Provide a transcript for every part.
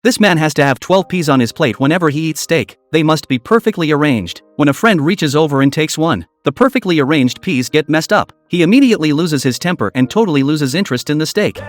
This man has to have 12 peas on his plate whenever he eats steak. They must be perfectly arranged. When a friend reaches over and takes one, the perfectly arranged peas get messed up. He immediately loses his temper and totally loses interest in the steak.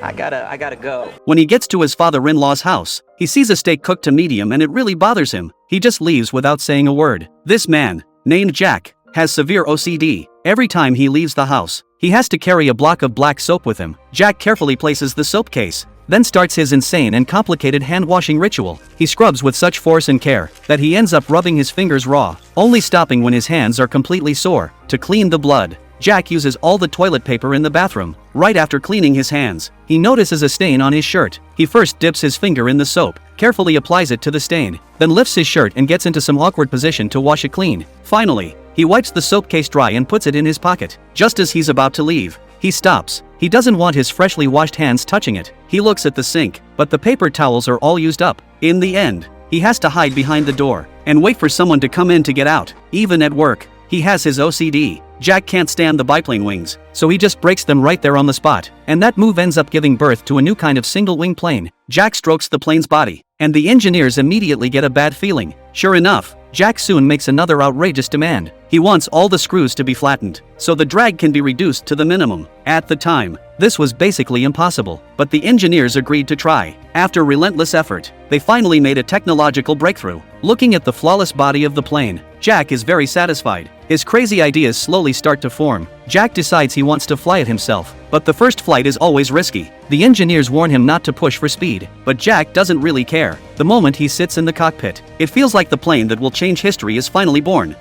I gotta go. When he gets to his father-in-law's house, he sees a steak cooked to medium and it really bothers him. He just leaves without saying a word. This man, named Jack, has severe OCD. Every time he leaves the house, he has to carry a block of black soap with him. Jack carefully places the soap case, then starts his insane and complicated hand-washing ritual. He scrubs with such force and care that he ends up rubbing his fingers raw, only stopping when his hands are completely sore. To clean the blood, Jack uses all the toilet paper in the bathroom. Right after cleaning his hands, he notices a stain on his shirt. He first dips his finger in the soap, carefully applies it to the stain, then lifts his shirt and gets into some awkward position to wash it clean. Finally, he wipes the soap case dry and puts it in his pocket. Just as he's about to leave, he stops. He doesn't want his freshly washed hands touching it. He looks at the sink, but the paper towels are all used up. In the end, he has to hide behind the door and wait for someone to come in to get out. Even at work, he has his OCD. Jack can't stand the biplane wings, so he just breaks them right there on the spot, and that move ends up giving birth to a new kind of single-wing plane. Jack strokes the plane's body, and the engineers immediately get a bad feeling. Sure enough, Jack soon makes another outrageous demand. He wants all the screws to be flattened, so the drag can be reduced to the minimum. At the time, this was basically impossible, but the engineers agreed to try. After relentless effort, they finally made a technological breakthrough. Looking at the flawless body of the plane, Jack is very satisfied. His crazy ideas slowly start to form. Jack decides he wants to fly it himself, but the first flight is always risky. The engineers warn him not to push for speed, but Jack doesn't really care. The moment he sits in the cockpit, it feels like the plane that will change history is finally born.